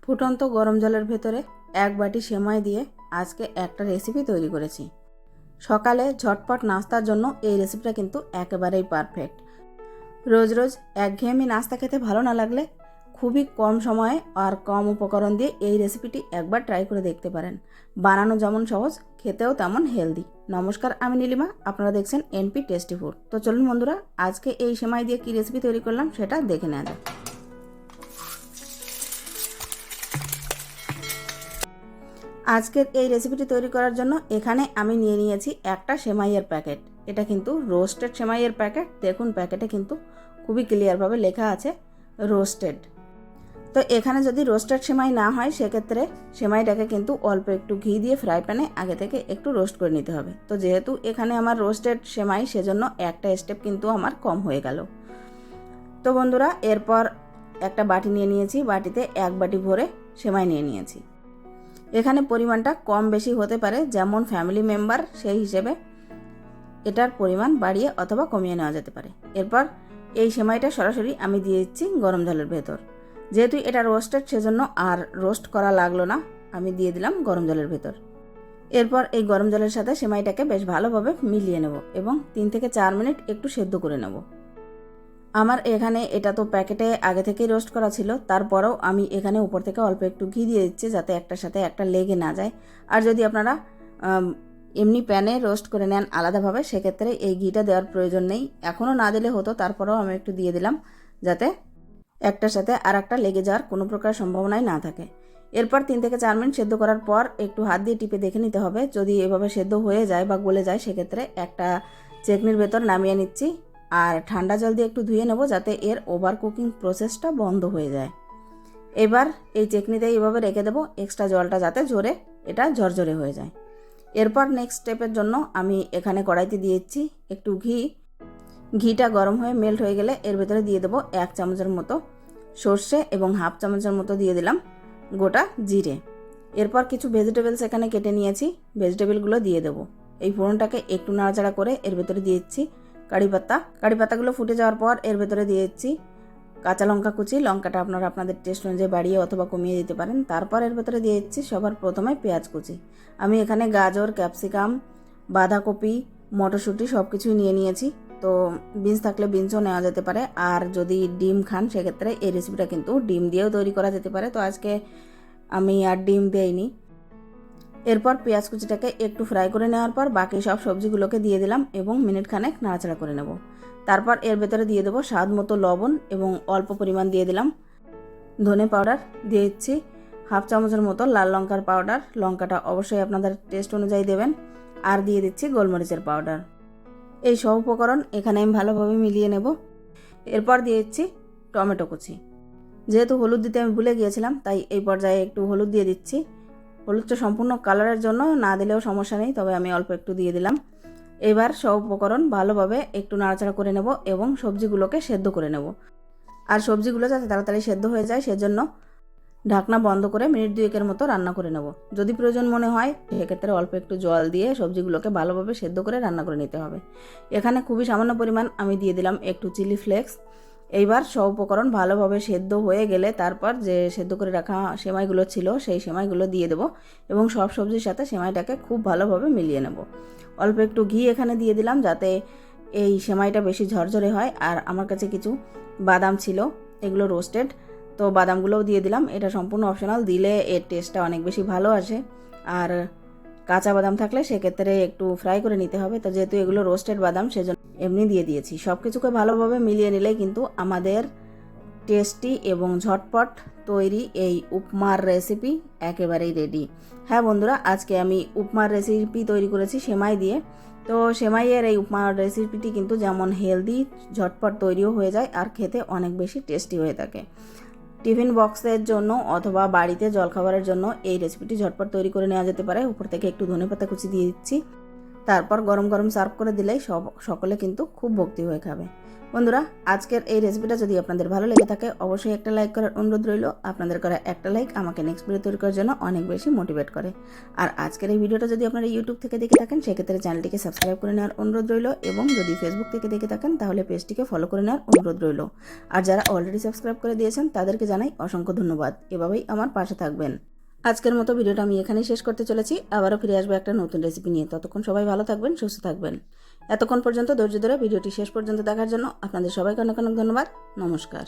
ফুটন্ত গরম জলের ভেতরে এক বাটি সেমাই দিয়ে আজকে একটা রেসিপি তৈরি করেছি। সকালে ঝটপট নাস্তার জন্য এই রেসিপিটা কিন্তু একেবারেই পারফেক্ট। রোজ রোজ একঘেয়েমি নাস্তা খেতে ভালো না লাগলে খুবই কম সময়ে আর কম উপকরণ দিয়ে এই রেসিপিটি একবার ট্রাই করে দেখতে পারেন। বানানো যেমন সহজ, খেতেও তেমন হেলদি। নমস্কার, আমি নীলিমা, আপনারা দেখছেন এনপি টেস্টি ফুড। তো চলুন বন্ধুরা, আজকে এই সেমাই দিয়ে কী রেসিপি তৈরি করলাম সেটা দেখে নেওয়া যাক। আজকের এই রেসিপিটি তৈরি করার জন্য এখানে আমি নিয়ে নিয়েছি একটা সেমাইয়ের প্যাকেট। এটা কিন্তু রোস্টেড সেমাইয়ের প্যাকেট। দেখুন, প্যাকেটে কিন্তু খুবই ক্লিয়ারভাবে লেখা আছে রোস্টেড। তো এখানে যদি রোস্টেড সেমাই না হয় সেক্ষেত্রে সেমাইটাকে কিন্তু অল্প একটু ঘি দিয়ে ফ্রাই প্যানে আগে থেকে একটু রোস্ট করে নিতে হবে। তো যেহেতু এখানে আমার রোস্টেড সেমাই, সেজন্য একটা স্টেপ কিন্তু আমার কম হয়ে গেল। তো বন্ধুরা, এরপর একটা বাটি নিয়ে নিয়েছি। বাটিতে এক বাটি ভরে সেমাই নিয়ে নিয়েছি। এখানে পরিমাণটা কম বেশি হতে পারে, যেমন ফ্যামিলি মেম্বার সেই হিসেবে এটার পরিমাণ বাড়িয়ে অথবা কমিয়ে নেওয়া যেতে পারে। এরপর এই সেমাইটা সরাসরি আমি দিয়ে দিচ্ছি গরম জলের ভেতর। যেহেতু এটা রোস্টেড সেজন্য আর রোস্ট করা লাগলো না, আমি দিয়ে দিলাম গরম জলের ভেতর। এরপর এই গরম জলের সাথে সেমাইটাকে বেশ ভালোভাবে মিলিয়ে নেব এবং 3 থেকে 4 মিনিট একটু সেদ্ধ করে নেব। আমার এখানে এটা তো প্যাকেটে আগে থেকেই রোস্ট করা ছিল, তারপরেও আমি এখানে উপর থেকে অল্প একটু ঘি দিয়ে দিচ্ছি যাতে একটার সাথে একটা লেগে না যায়। আর যদি আপনারা এমনি প্যানে রোস্ট করে নেন আলাদাভাবে, সেক্ষেত্রে এই ঘিটা দেওয়ার প্রয়োজন নেই। এখনও না দিলে হতো, তারপরেও আমি একটু দিয়ে দিলাম যাতে একটার সাথে আর একটা লেগে যাওয়ার কোনো প্রকার সম্ভাবনাই না থাকে। এরপর 3 থেকে 4 মিনিট সেদ্ধ করার পর একটু হাত দিয়ে টিপে দেখে নিতে হবে। যদি এভাবে সেদ্ধ হয়ে যায় বা গলে যায়, সেক্ষেত্রে একটা চেকনির ভেতর নামিয়ে নিচ্ছি আর ঠান্ডা জল দিয়ে একটু ধুয়ে নেব যাতে এর ওভার কুকিং প্রসেসটা বন্ধ হয়ে যায়। এবার এই চেকনিতে এইভাবে রেখে দেবো, এক্সট্রা জলটা যাতে ঝরে এটা ঝরঝরে হয়ে যায়। এরপর নেক্সট স্টেপের জন্য আমি এখানে কড়াইতে দিয়েছি একটু ঘি। ঘিটা গরম হয়ে মেল্ট হয়ে গেলে এর ভেতরে দিয়ে দেবো 1 চামচের মতো সর্ষে এবং হাফ চামচের মতো দিয়ে দিলাম গোটা জিরে। এরপর কিছু ভেজিটেবলস এখানে কেটে নিয়েছি, ভেজিটেবলগুলো দিয়ে দেবো। এই ফোড়নটাকে একটু নাড়াচাড়া করে এর ভেতরে দিয়ে দিচ্ছি কারি পাতাগুলো ফুটে যাওয়ার পর এর ভেতরে দিয়ে দিচ্ছি কাঁচা লঙ্কা কুচি। লঙ্কাটা আপনারা আপনাদের টেস্ট অনুযায়ী বাড়িয়ে অথবা কমিয়ে দিতে পারেন। তারপর এর ভেতরে দিয়ে দিচ্ছি সবার প্রথমে পেঁয়াজ কুচি। আমি এখানে গাজর, ক্যাপসিকাম, বাঁধাকপি, মটরশুঁটি সব কিছুই নিয়ে নিয়েছি। তো বিনস থাকলে বিনসও নেওয়া যেতে পারে। আর যদি ডিম খান সেক্ষেত্রে এই রেসিপিটা কিন্তু ডিম দিয়েও তৈরি করা যেতে পারে। তো আজকে আমি আর ডিম দেইনি। এরপর পেঁয়াজ কুচিটাকে একটু ফ্রাই করে নেওয়ার পর বাকি সব সবজিগুলোকে দিয়ে দিলাম এবং মিনিট খানেক নাড়াচাড়া করে নেব। তারপর এর ভেতরে দিয়ে দেবো স্বাদ মতো লবণ এবং অল্প পরিমাণ দিয়ে দিলাম ধনে পাউডার। দিয়ে দিচ্ছি হাফ চামচের মতো লাল লঙ্কার পাউডার। লঙ্কাটা অবশ্যই আপনাদের টেস্ট অনুযায়ী দেবেন। আর দিয়ে দিচ্ছি গোলমরিচের পাউডার। এই সব উপকরণ এখানে আমি ভালোভাবে মিলিয়ে নেব। এরপর দিয়ে দিচ্ছি টমেটো কুচি। যেহেতু হলুদ দিতে আমি ভুলে গিয়েছিলাম, তাই এই পর্যায়ে একটু হলুদ দিয়ে দিচ্ছি। হলুদটা সম্পূর্ণ কালারের জন্য, না দিলেও সমস্যা নেই, তবে আমি অল্প একটু দিয়ে দিলাম। এবার সব উপকরণ ভালোভাবে একটু নাড়াচাড়া করে নেব এবং সবজিগুলোকে সেদ্ধ করে নেব। আর সবজিগুলো যাতে তাড়াতাড়ি সেদ্ধ হয়ে যায় সেজন্য ঢাকনা বন্ধ করে মিনিট 2-এর মতো রান্না করে নেব। যদি প্রয়োজন মনে হয় সেক্ষেত্রে অল্প একটু জল দিয়ে সবজিগুলোকে ভালোভাবে সেদ্ধ করে রান্না করে নিতে হবে। এখানে খুবই সামান্য পরিমাণ আমি দিয়ে দিলাম একটু চিলি ফ্লেক্স। এইবার সব উপকরণ ভালোভাবে সেদ্ধ হয়ে গেলে তারপর যে সেদ্ধ করে রাখা সেমাইগুলো ছিল সেই সেমাইগুলো দিয়ে দেবো এবং সব সবজির সাথে সেমাইটাকে খুব ভালোভাবে মিলিয়ে নেব। অল্প একটু ঘি এখানে দিয়ে দিলাম যাতে এই সেমাইটা বেশি ঝরঝরে হয়। আর আমার কাছে কিছু বাদাম ছিল, এগুলো রোস্টেড, তো বাদামগুলোও দিয়ে দিলাম। এটা সম্পূর্ণ অপশনাল, দিলে এর টেস্টটা অনেক বেশি ভালো আসে। আর কাঁচা বাদাম থাকলে সেক্ষেত্রে একটু ফ্রাই করে নিতে হবে। তো যেহেতু এগুলো রোস্টেড বাদাম সেজন্য এমনি দিয়ে দিয়েছি। সব কিছুকে ভালোভাবে মিলিয়ে নিলেই কিন্তু আমাদের টেস্টি এবং ঝটপট তৈরি এই উপমার রেসিপি একেবারেই রেডি। হ্যাঁ বন্ধুরা, আজকে আমি উপমার রেসিপি তৈরি করেছি সেমাই দিয়ে। তো সেমাইয়ের এই উপমার রেসিপিটি কিন্তু যেমন হেলদি, ঝটপট তৈরিও হয়ে যায় আর খেতে অনেক বেশি টেস্টি হয়ে থাকে। টিফিন বক্সের জন্য অথবা বাড়িতে জলখাবারের জন্য এই রেসিপিটি ঝটপট তৈরি করে নেওয়া যেতে পারে। উপর থেকে একটু ধনেপাতা কুচি দিয়ে দিচ্ছি। তারপর গরম গরম সার্ভ করে দিলেই সকলে কিন্তু খুব ভক্তি হয়ে খাবে। বন্ধুরা, আজকের এই রেসিপিটা যদি আপনাদের ভালো লেগে থাকে অবশ্যই একটা লাইক করার অনুরোধ রইল। আপনাদের করা একটা লাইক আমাকে নেক্সট ভিডিও তৈরি করার জন্য অনেক বেশি মোটিভেট করে। আর আজকের এই ভিডিওটা যদি আপনারা ইউটিউব থেকে দেখে থাকেন সেক্ষেত্রে চ্যানেলটিকে সাবস্ক্রাইব করে নেওয়ার অনুরোধ রইল, এবং যদি ফেসবুক থেকে দেখে থাকেন তাহলে পেজটিকে ফলো করে নেওয়ার অনুরোধ রইল। আর যারা অলরেডি সাবস্ক্রাইব করে দিয়েছেন তাদেরকে জানাই অসংখ্য ধন্যবাদ। এভাবেই আমার পাশে থাকবেন। আজকের মতো ভিডিওটা আমি এখানেই শেষ করতে চলেছি। আবারও ফিরে আসবো একটা নতুন রেসিপি নিয়ে। ততক্ষণ সবাই ভালো থাকবেন, সুস্থ থাকবেন। এতক্ষণ পর্যন্ত ধৈর্য ধরে ভিডিওটি শেষ পর্যন্ত দেখার জন্য আপনাদের সবাইকে অনেক অনেক ধন্যবাদ। নমস্কার।